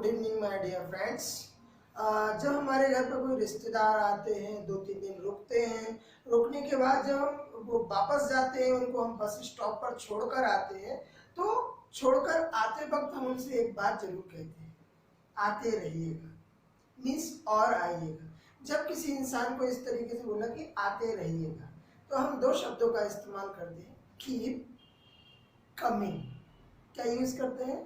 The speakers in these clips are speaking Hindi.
Good evening my dear friends. जब हमारे घर पर कोई रिश्तेदार आते हैं 2-3 दिन रुकते हैं। रुकने के बाद जब हम वो वापस जाते हैं, उनको हम बस स्टॉप पर छोड़कर आते हैं, तो छोड़कर आते वक्त हम उनसे एक बात जरूर कहते हैं, आते रहिएगा मीन्स और आइएगा। जब किसी इंसान को इस तरीके से बोला कि आते रहिएगा, तो हम दो शब्दों का इस्तेमाल करते हैं, कीप कमिंग। क्या यूज करते हैं?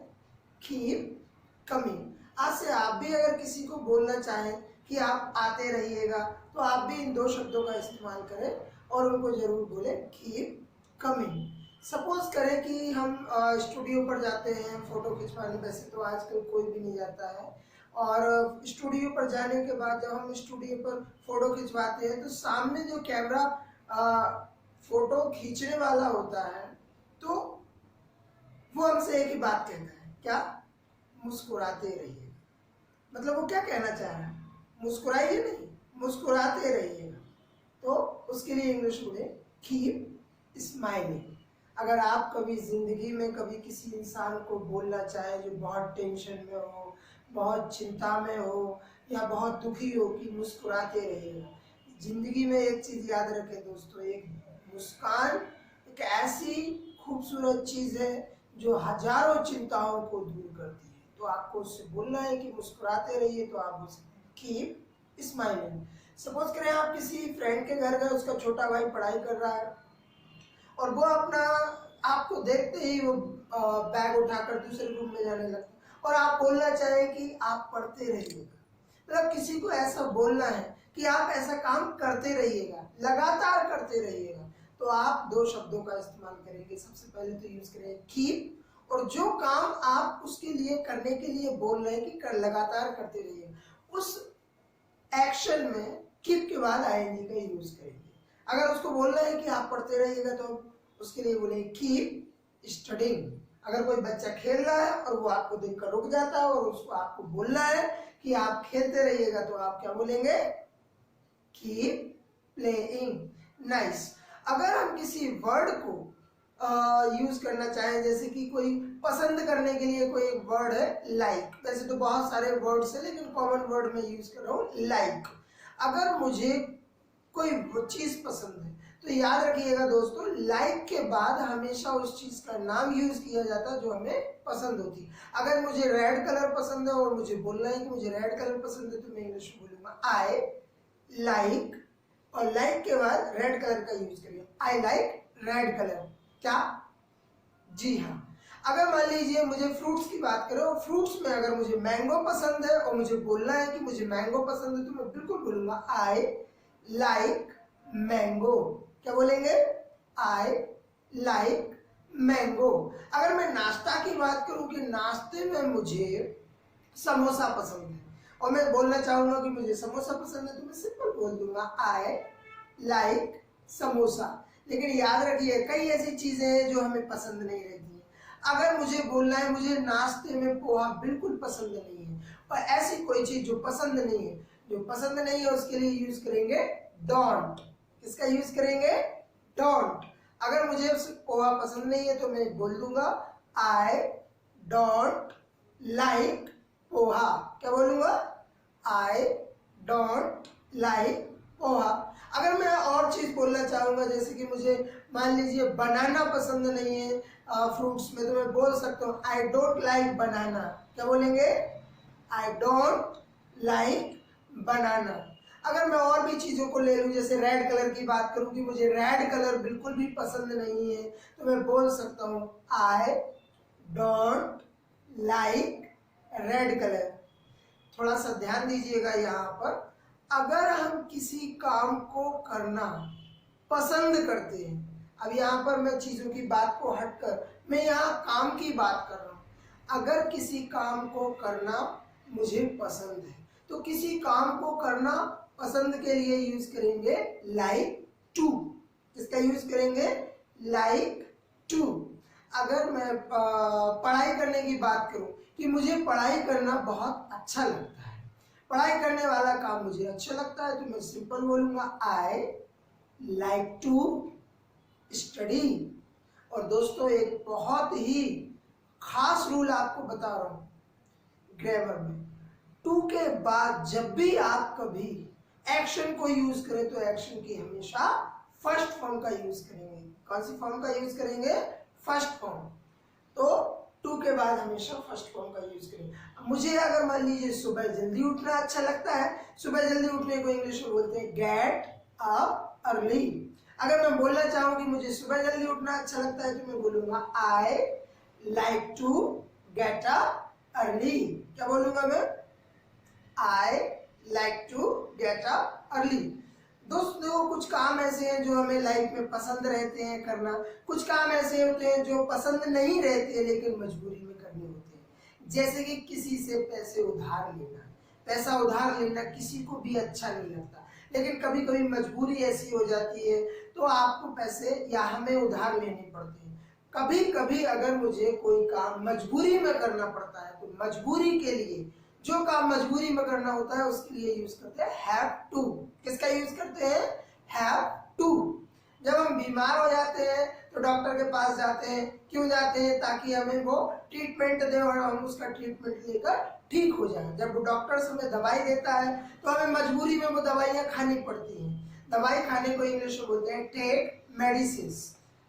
Keep coming. आज से आप भी अगर किसी को बोलना चाहें कि आप आते रहिएगा, तो आप भी इन दो शब्दों का इस्तेमाल करें और उनको जरूर बोलें, कीप कमिंग। सपोज करें कि हम स्टूडियो पर जाते हैं फोटो खिंचवाने, वैसे तो आजकल कोई भी नहीं जाता है, और स्टूडियो पर जाने के बाद जब हम स्टूडियो पर फोटो खिंचवाते हैं, तो सामने जो कैमरा फोटो खींचने वाला होता है, तो वो हमसे एक ही बात कहता है, क्या? मुस्कुराते रहिएगा। मतलब वो क्या कहना चाह रहा है? मुस्कुराइए नहीं, मुस्कुराते रहिएगा। तो उसके लिए इंग्लिश बोले, कीप स्माइलिंग। अगर आप कभी जिंदगी में कभी किसी इंसान को बोलना चाहें जो बहुत टेंशन में हो, बहुत चिंता में हो, या बहुत दुखी हो, कि मुस्कुराते रहिएगा। जिंदगी में एक चीज याद रखें दोस्तों, एक मुस्कान एक ऐसी खूबसूरत चीज है जो हजारों चिंताओं को दूर करती है। तो आपको उससे बोलना है कि मुस्कुराते रहिए, तो आप बोल सकते हैं कीप स्माइलिंग। सपोज करें आप किसी फ्रेंड के घर गए, उसका छोटा भाई पढ़ाई कर रहा है, और वो अपना आपको देखते ही वो बैग उठाकर दूसरे रूम में जाने लगता है, और आप बोलना चाहें कि आप पढ़ते रहिएगा। मतलब किसी को ऐसा बोलना है कि आप ऐसा काम करते रहिएगा, लगातार करते रहिएगा, तो आप दो शब्दों का इस्तेमाल करेंगे। सबसे पहले तो यूज करेंगे कीप, और जो काम आप उसके लिए करने के लिए बोल रहे हैं कि लगातार करते रहिए, उस एक्शन में कीप के बाद आईएनजी का यूज करेंगे। अगर उसको बोलना है कि आप पढ़ते रहिएगा, तो उसके लिए बोलेंगे कीप स्टडिंग। अगर कोई बच्चा खेल रहा है और वो आपको देखकर रुक जाता है और उसको आपको बोलना है कि आप खेलते रहिएगा, तो आप क्या बोलेंगे? Keep playing. नाइस। अगर हम किसी वर्ड को यूज करना चाहें, जैसे कि कोई पसंद करने के लिए कोई एक वर्ड है लाइक, वैसे तो बहुत सारे वर्ड्स है लेकिन कॉमन वर्ड में यूज कर रहा हूँ लाइक। अगर मुझे कोई चीज पसंद है, तो याद रखिएगा दोस्तों, लाइक के बाद हमेशा उस चीज का नाम यूज किया जाता है जो हमें पसंद होती है। अगर मुझे रेड कलर पसंद है और मुझे बोलना है कि मुझे रेड कलर पसंद है, तो मैं इंग्लिश में बोलूंगा आई लाइक, और लाइक के बाद रेड कलर का यूज करिए, आई लाइक रेड कलर। क्या? जी हाँ। अगर मान लीजिए मुझे फ्रूट्स की बात करें, और फ्रूट्स में अगर मुझे मैंगो पसंद है और मुझे बोलना है कि मुझे मैंगो पसंद है, तो मैं बिल्कुल बोलूंगा आई लाइक मैंगो। क्या बोलेंगे? I like mango. अगर मैं नाश्ता की बात करूं कि नाश्ते में मुझे समोसा पसंद है, और मैं बोलना चाहूंगा कि मुझे समोसा पसंद है, तो मैं सिंपल बोल दूंगा आई लाइक समोसा। लेकिन याद रखिए, कई ऐसी चीजें हैं जो हमें पसंद नहीं रहती है। अगर मुझे बोलना है मुझे नाश्ते में पोहा बिल्कुल पसंद नहीं है, और ऐसी कोई चीज जो पसंद नहीं है, उसके लिए यूज करेंगे डोंट। किसका यूज करेंगे? डोंट। अगर मुझे पोहा पसंद नहीं है, तो मैं बोल दूंगा आई डोंट लाइक पोहा। क्या बोलूंगा? आई डोंट लाइक पोहा। अगर मैं और चीज बोलना चाहूंगा, जैसे कि मुझे मान लीजिए बनाना पसंद नहीं है फ्रूट्स में, तो मैं बोल सकता हूँ आई डोंट लाइक बनाना। क्या बोलेंगे? आई डोंट लाइक बनाना। अगर मैं और भी चीजों को ले लूं, जैसे रेड कलर की बात करूं कि मुझे रेड कलर बिल्कुल भी पसंद नहीं है, तो मैं बोल सकता हूँ आई डोंट लाइक रेड कलर। थोड़ा सा ध्यान दीजिएगा यहाँ पर, अगर हम किसी काम को करना पसंद करते हैं, अब यहाँ पर मैं चीजों की बात को हटकर मैं यहाँ काम की बात कर रहा हूँ। अगर किसी काम को करना मुझे पसंद है, तो किसी काम को करना पसंद के लिए यूज करेंगे लाइक टू। इसका यूज करेंगे लाइक टू। अगर मैं पढ़ाई करने की बात करूं कि मुझे पढ़ाई करना बहुत अच्छा लगता है, पढ़ाई करने वाला काम मुझे अच्छा लगता है, तो मैं सिंपल बोलूंगा आई लाइक टू स्टडी। और दोस्तों, एक बहुत ही खास रूल आपको बता रहा हूं, ग्रामर में टू के बाद जब भी आप कभी एक्शन को यूज करें तो एक्शन की हमेशा फर्स्ट फॉर्म का यूज करेंगे। कौन सी फॉर्म का यूज करेंगे? First form. तो टू के बाद हमेशा फर्स्ट फॉर्म का यूज करेंगे। मुझे अगर मान लीजिए सुबह जल्दी उठना अच्छा लगता है, सुबह जल्दी उठने को इंग्लिश में बोलते हैं गेट अप अर्ली। अगर मैं बोलना चाहूँ कि मुझे सुबह जल्दी उठना अच्छा लगता है तो मैं बोलूंगा I like to get up early. क्या बोलूंगा मैं? I like to get up early. दोस्तों कुछ काम ऐसे हैं जो हमें लाइफ में पसंद रहते हैं करना, कुछ काम ऐसे होते हैं जो पसंद नहीं रहते लेकिन मजबूरी में करने होते हैं। जैसे कि किसी से पैसे उधार लेना। पैसा उधार लेना किसी को भी अच्छा नहीं लगता, लेकिन कभी कभी मजबूरी ऐसी हो जाती है तो आपको पैसे या हमें उधार लेने पड़ते हैं। कभी कभी अगर मुझे कोई काम मजबूरी में करना पड़ता है तो मजबूरी के लिए, जो काम मजबूरी में करना होता है उसके लिए यूज करते हैं हैव टू। किसका यूज करते हैं? Have to. जब हम बीमार हो जाते हैं तो डॉक्टर के पास जाते हैं। क्यों जाते हैं? ताकि हमें वो ट्रीटमेंट दे और हम उसका ट्रीटमेंट लेकर ठीक हो जाए। जब डॉक्टर हमें दवाई देता है तो हमें मजबूरी में वो दवाइयाँ खानी पड़ती हैं। दवाई खाने को इंग्लिश में बोलते हैं टेक मेडिसिन।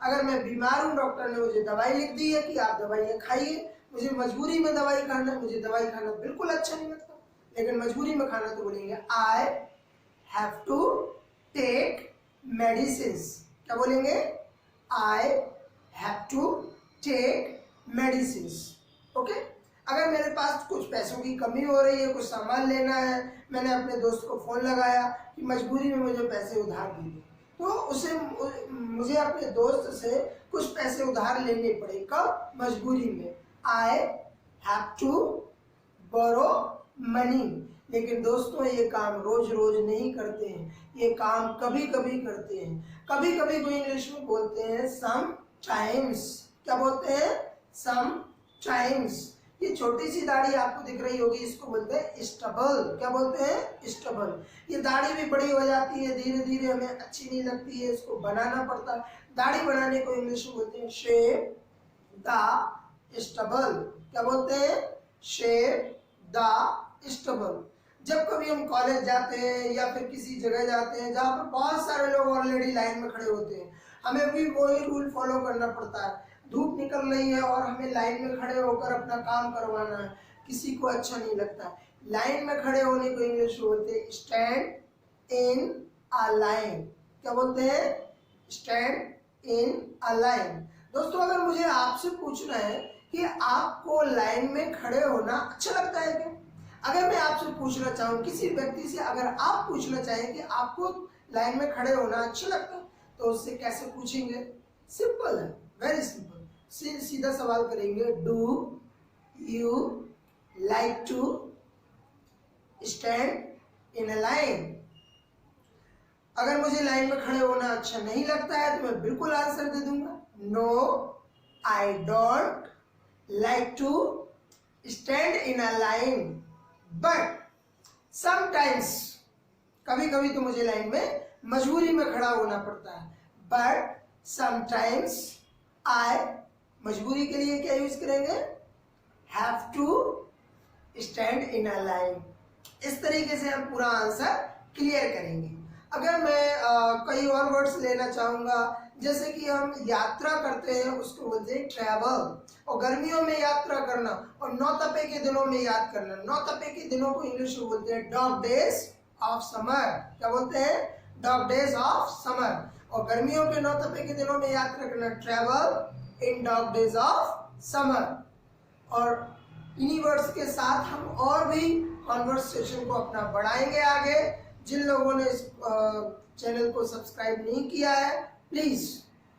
अगर मैं बीमार हूँ, डॉक्टर ने मुझे दवाई लिख दी है कि आप दवाइयाँ खाइए, मुझे मजबूरी में दवाई खाना है, मुझे दवाई खाना बिल्कुल अच्छा नहीं लगता लेकिन मजबूरी में खाना, तो बोलेंगे I have to take medicine. क्या बोलेंगे? I have to take medicine. Okay. अगर मेरे पास कुछ पैसों की कमी हो रही है, कुछ सामान लेना है, मैंने अपने दोस्त को फोन लगाया कि मजबूरी में मुझे पैसे उधार दीजिए, तो उसे मुझे अपने दोस्त से कुछ पैसे उधार लेने पड़े। कब? मजबूरी में। I have to borrow money। लेकिन दोस्तों ये काम रोज रोज नहीं करते हैं, ये काम कभी कभी करते हैं। कभी कभी को इंग्लिश में बोलते हैं sometimes। क्या बोलते हैं? sometimes। ये छोटी सी दाढ़ी आपको दिख रही होगी, इसको बोलते हैं स्टबल। क्या बोलते हैं? स्टबल। ये दाढ़ी भी बड़ी हो जाती है, धीरे धीरे हमें अच्छी नहीं लगती है, इसको बनाना पड़ता है। दाढ़ी बनाने को इंग्लिश में बोलते हैं शेव द स्टबल। क्या बोलते हैं? शेव द स्टबल। जब कभी हम कॉलेज जाते हैं या फिर किसी जगह जाते हैं जहाँ पर बहुत सारे लोग ऑलरेडी लाइन में खड़े होते हैं, हमें भी वही रूल फॉलो करना पड़ता है। धूप निकल रही है और हमें लाइन में खड़े होकर अपना काम करवाना है, किसी को अच्छा नहीं लगता। लाइन में खड़े होने को इंग्लिश में बोलते हैं स्टैंड इन अ लाइन। क्या बोलते हैं? Stand in a line. दोस्तों अगर मुझे आपसे पूछना है कि आपको लाइन में खड़े होना अच्छा लगता है क्या? अगर मैं आपसे पूछना चाहूँ, किसी व्यक्ति से अगर आप पूछना चाहें कि आपको लाइन में खड़े होना अच्छा लगता है, तो उससे कैसे पूछेंगे? सिंपल है, वेरी सिंपल। सीधा सवाल करेंगे, do you like to stand in a line. अगर मुझे लाइन में खड़े होना अच्छा नहीं लगता है तो मैं बिल्कुल आंसर दे दूंगा, no I don't like to stand in a line but sometimes. कभी कभी तो मुझे लाइन में मजबूरी में खड़ा होना पड़ता है, बट समटाइम्स आई। मजबूरी के लिए क्या यूज करेंगे? Have to stand in a line. इस तरीके से हम पूरा आंसर क्लियर करेंगे। अगर मैं कई और वर्ड्स लेना चाहूंगा, जैसे कि हम यात्रा करते हैं उसको बोलते हैं ट्रैवल, और गर्मियों में यात्रा करना और नौतपे के दिनों में याद करना। नौतपे के दिनों को इंग्लिश में बोलते हैं डॉग डेज ऑफ समर। क्या बोलते हैं? Dog days of summer. और गर्मियों के नौतपे के दिनों में यात्रा करना, travel in dog days of summer. और इन्हीं वर्ड्स के साथ हम और भी कॉन्वर्सेशन को अपना बढ़ाएंगे आगे। जिन लोगों ने इस चैनल को सब्सक्राइब नहीं किया है, प्लीज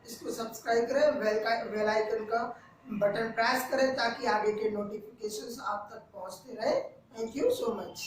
इसको सब्सक्राइब करें, बेल आइकन का बटन प्रेस करें ताकि आगे के नोटिफिकेशंस आप तक पहुंचते रहे। Thank you so much.